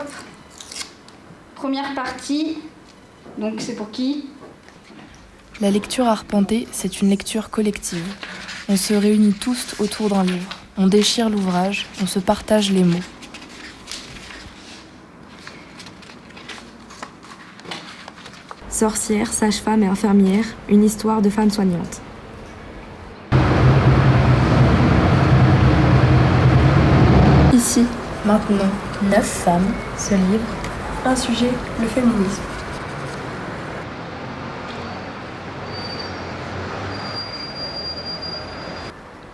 hop. Première partie. Donc c'est pour qui ? La lecture arpentée, c'est une lecture collective. On se réunit tous autour d'un livre. On déchire l'ouvrage, on se partage les mots. Sorcière, sage-femme et infirmière, une histoire de femme soignante. Ici, maintenant, 9 femmes, ce livre, un sujet, le féminisme.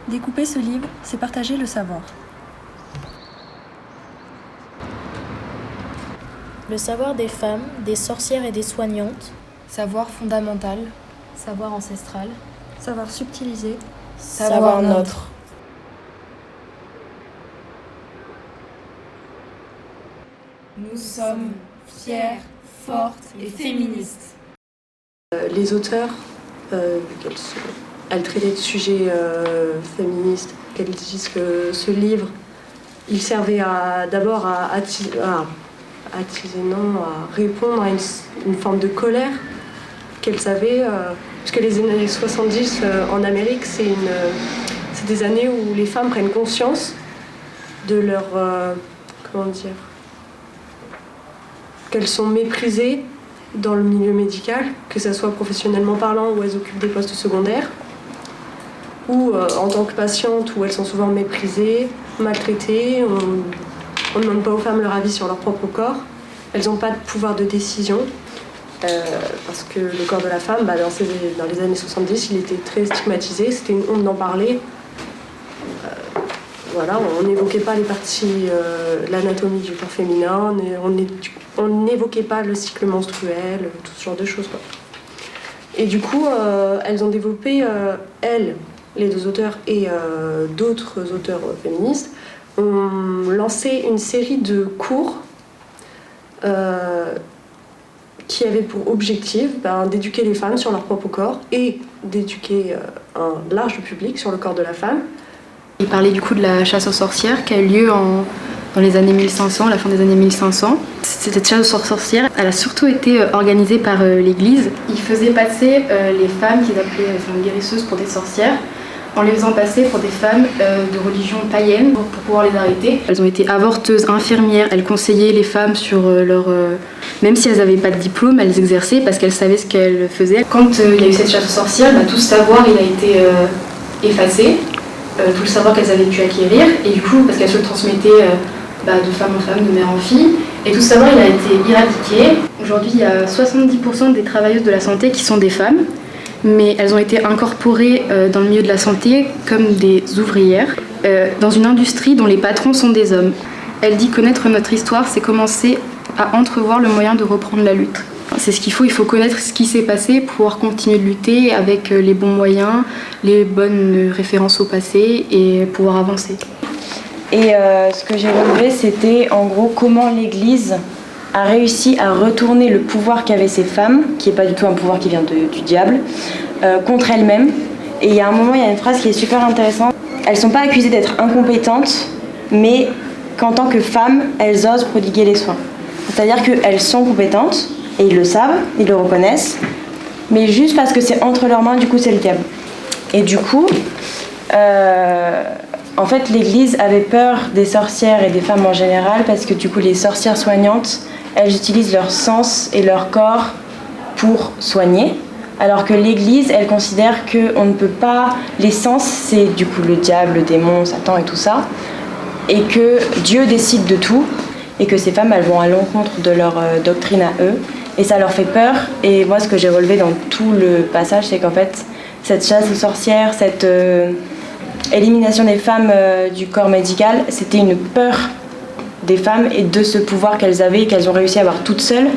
Découper ce livre, c'est partager le savoir. Le savoir des femmes, des sorcières et des soignantes. Savoir fondamental, Savoir ancestral. savoir subtilisé, Savoir nôtre. Nous sommes fières, fortes et féministes. Les auteurs, elles traitaient de sujets féministes, qu'elles disent que ce livre, il servait d'abord à répondre à une forme de colère qu'elles avaient, puisque les années 70 en Amérique, c'est des années où les femmes prennent conscience de leur, qu'elles sont méprisées dans le milieu médical, que ce soit professionnellement parlant où elles occupent des postes secondaires, ou en tant que patientes où elles sont souvent méprisées, maltraitées, on ne demande pas aux femmes leur avis sur leur propre corps, elles n'ont pas de pouvoir de décision, parce que le corps de la femme, dans les années 70, il était très stigmatisé, c'était une honte d'en parler. On n'évoquait pas les parties, l'anatomie du corps féminin, on n'évoquait pas le cycle menstruel, tout ce genre de choses, quoi. Et du coup, elles ont développé, les deux auteurs et d'autres auteurs féministes, ont lancé une série de cours qui avaient pour objectif d'éduquer les femmes sur leur propre corps et d'éduquer un large public sur le corps de la femme. Il parlait du coup de la chasse aux sorcières qui a eu lieu dans les années 1500, la fin des années 1500. Cette chasse aux sorcières, elle a surtout été organisée par l'Église. Ils faisaient passer les femmes qu'ils appelaient guérisseuses pour des sorcières, en les faisant passer pour des femmes de religion païenne pour pouvoir les arrêter. Elles ont été avorteuses, infirmières, elles conseillaient les femmes sur même si elles n'avaient pas de diplôme, elles exerçaient parce qu'elles savaient ce qu'elles faisaient. Quand il y a eu cette chasse aux sorcières, tout ce savoir il a été effacé. Tout le savoir qu'elles avaient pu acquérir, et du coup, parce qu'elles se transmettaient de femme en femme, de mère en fille, et tout ce savoir il a été éradiqué. Aujourd'hui, il y a 70% des travailleuses de la santé qui sont des femmes, mais elles ont été incorporées dans le milieu de la santé comme des ouvrières, dans une industrie dont les patrons sont des hommes. Elle dit connaître notre histoire, c'est commencer à entrevoir le moyen de reprendre la lutte. C'est ce qu'il faut connaître ce qui s'est passé pour pouvoir continuer de lutter avec les bons moyens, les bonnes références au passé et pouvoir avancer. Et ce que j'ai relevé, c'était en gros comment l'Église a réussi à retourner le pouvoir qu'avaient ces femmes, qui n'est pas du tout un pouvoir qui vient du diable, contre elles-mêmes. Et il y a un moment, il y a une phrase qui est super intéressante. Elles ne sont pas accusées d'être incompétentes, mais qu'en tant que femmes, elles osent prodiguer les soins. C'est-à-dire qu'elles sont compétentes, et ils le savent, ils le reconnaissent, mais juste parce que c'est entre leurs mains, du coup c'est le diable. Et du coup, en fait l'Église avait peur des sorcières et des femmes en général, parce que du coup les sorcières soignantes, elles utilisent leur sens et leur corps pour soigner, alors que l'Église, elle considère qu'on ne peut pas, les sens c'est du coup le diable, le démon, Satan et tout ça, et que Dieu décide de tout, et que ces femmes elles vont à l'encontre de leur doctrine à eux. Et ça leur fait peur. Et moi, ce que j'ai relevé dans tout le passage, c'est qu'en fait, cette chasse aux sorcières, cette élimination des femmes du corps médical, c'était une peur des femmes et de ce pouvoir qu'elles avaient et qu'elles ont réussi à avoir toutes seules.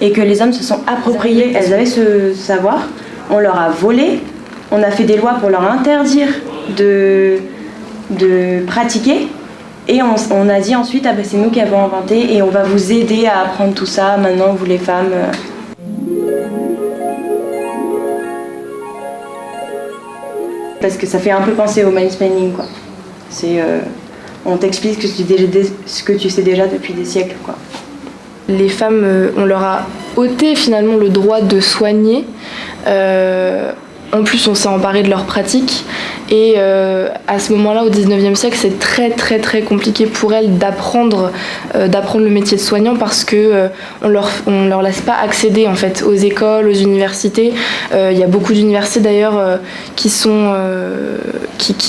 Et que les hommes se sont appropriés. Elles avaient ce savoir, on leur a volé, on a fait des lois pour leur interdire de pratiquer. Et on a dit ensuite, c'est nous qui avons inventé et on va vous aider à apprendre tout ça, maintenant vous les femmes. Parce que ça fait un peu penser au mansplaining, quoi. On t'explique ce que tu sais déjà depuis des siècles, quoi. les femmes, on leur a ôté finalement le droit de soigner. En plus, on s'est emparé de leurs pratiques et à ce moment-là, au 19e siècle, c'est très très très compliqué pour elles d'apprendre le métier de soignant parce que on leur laisse pas accéder en fait aux écoles, aux universités. Il y a beaucoup d'universités d'ailleurs qui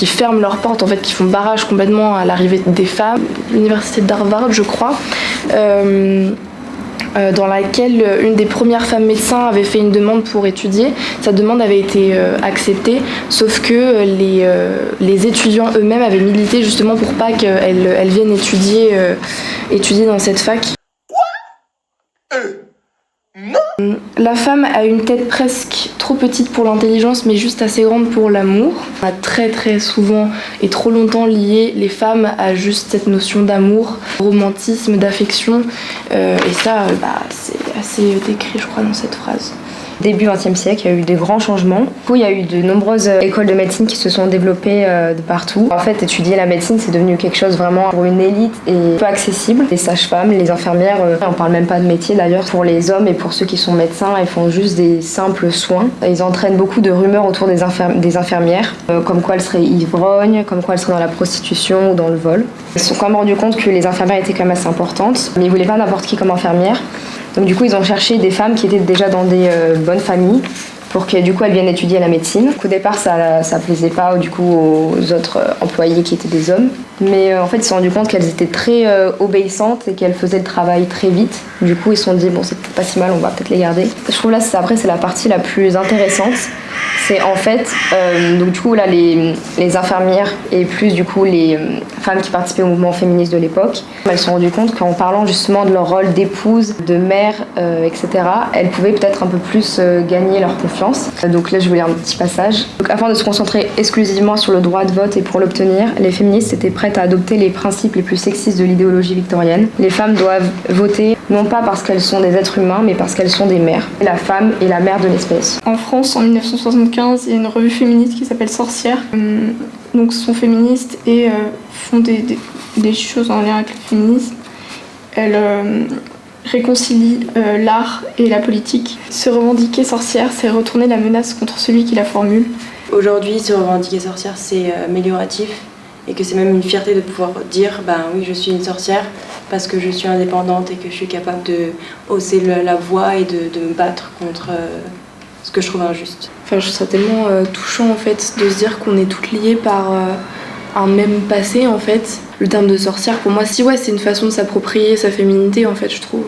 ferment leurs portes en fait, qui font barrage complètement à l'arrivée des femmes. L'université d'Harvard, je crois. Dans laquelle une des premières femmes médecins avait fait une demande pour étudier. Sa demande avait été acceptée, sauf que les étudiants eux-mêmes avaient milité justement pour pas qu'elles viennent étudier dans cette fac. Non. La femme a une tête presque trop petite pour l'intelligence, mais juste assez grande pour l'amour. On a très très souvent et trop longtemps lié les femmes à juste cette notion d'amour, romantisme, d'affection. Et ça, c'est assez décrit, je crois, dans cette phrase. Début XXe siècle, il y a eu des grands changements. Du coup, il y a eu de nombreuses écoles de médecine qui se sont développées de partout. En fait, étudier la médecine, c'est devenu quelque chose vraiment pour une élite et peu accessible. Les sages-femmes, les infirmières, on parle même pas de métier d'ailleurs. Pour les hommes et pour ceux qui sont médecins, ils font juste des simples soins. Ils entraînent beaucoup de rumeurs autour des infirmières, comme quoi elles seraient ivrognes, comme quoi elles seraient dans la prostitution ou dans le vol. Ils se sont quand même rendus compte que les infirmières étaient quand même assez importantes, mais ils voulaient pas n'importe qui comme infirmière. Donc du coup, ils ont cherché des femmes qui étaient déjà dans des bonnes familles pour que du coup elles viennent étudier la médecine. Au départ, ça plaisait pas du coup aux autres employés qui étaient des hommes, mais en fait ils se sont rendus compte qu'elles étaient très obéissantes et qu'elles faisaient le travail très vite. Du coup, ils se sont dit bon, c'est peut-être pas si mal, on va peut-être les garder. Je trouve là c'est la partie la plus intéressante. C'est en fait donc du coup là les infirmières et plus du coup les femmes qui participaient au mouvement féministe de l'époque, elles se sont rendues compte qu'en parlant justement de leur rôle d'épouse, de mère, etc., elles pouvaient peut-être un peu plus gagner leur confiance. Donc là je vais lire un petit passage. Donc afin de se concentrer exclusivement sur le droit de vote et pour l'obtenir, les féministes étaient prêtes à adopter les principes les plus sexistes de l'idéologie victorienne. Les femmes doivent voter non pas parce qu'elles sont des êtres humains, mais parce qu'elles sont des mères. La femme est la mère de l'espèce. En France, en 1975, il y a une revue féministe qui s'appelle Sorcières. Donc, sont féministes et font des choses en lien avec le féminisme. Elles réconcilient l'art et la politique. Se revendiquer sorcière, c'est retourner la menace contre celui qui la formule. Aujourd'hui, se revendiquer sorcière, c'est amélioratif et que c'est même une fierté de pouvoir dire oui, je suis une sorcière parce que je suis indépendante et que je suis capable de hausser la voix et de me battre contre ce que je trouve injuste. Enfin, je trouve ça tellement touchant en fait de se dire qu'on est toutes liées par un même passé en fait. Le terme de sorcière pour moi, c'est une façon de s'approprier sa féminité en fait, je trouve.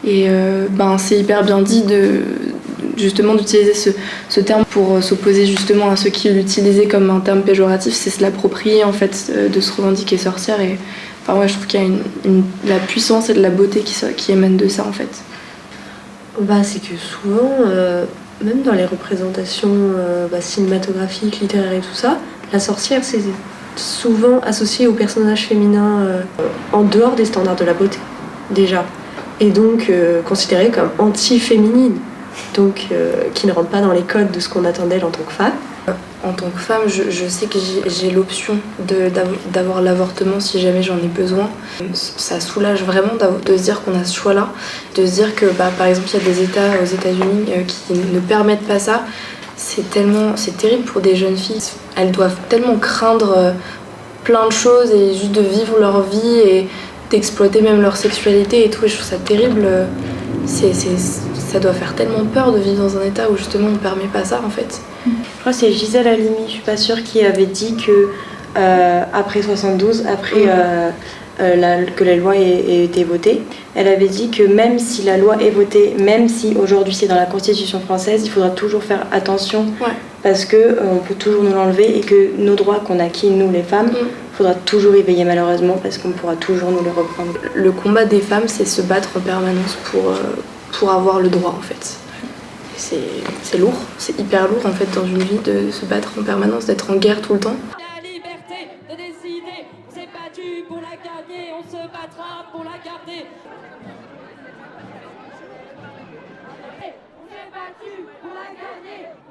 Et c'est hyper bien dit justement d'utiliser ce terme pour s'opposer justement à ceux qui l'utilisaient comme un terme péjoratif, c'est se l'approprier en fait, de se revendiquer sorcière. Et je trouve qu'il y a la puissance et de la beauté qui émanent de ça en fait. C'est que souvent, même dans les représentations cinématographiques, littéraires et tout ça, la sorcière c'est souvent associé au personnage féminin en dehors des standards de la beauté déjà, et donc considérée comme anti-féminine, donc qui ne rentre pas dans les codes de ce qu'on attend d'elle en tant que femme. En tant que femme, je sais que j'ai l'option d'avoir l'avortement si jamais j'en ai besoin. Ça soulage vraiment de se dire qu'on a ce choix-là, de se dire que par exemple il y a des États aux États-Unis qui ne permettent pas ça. C'est terrible pour des jeunes filles. Elles doivent tellement craindre plein de choses et juste de vivre leur vie et d'exploiter même leur sexualité et tout. Et je trouve ça terrible. Ça doit faire tellement peur de vivre dans un état où justement on ne permet pas ça en fait. Je crois que c'est Gisèle Halimi, je suis pas sûre, qui avait dit que après 72, que la loi ait été votée, elle avait dit que même si la loi est votée, même si aujourd'hui c'est dans la Constitution française, il faudra toujours faire attention parce qu'on peut toujours nous l'enlever et que nos droits qu'on a acquis, nous les femmes, il faudra toujours y veiller malheureusement parce qu'on pourra toujours nous les reprendre. Le combat des femmes, c'est se battre en permanence pour avoir le droit en fait. C'est lourd, c'est hyper lourd en fait dans une vie de se battre en permanence, d'être en guerre tout le temps.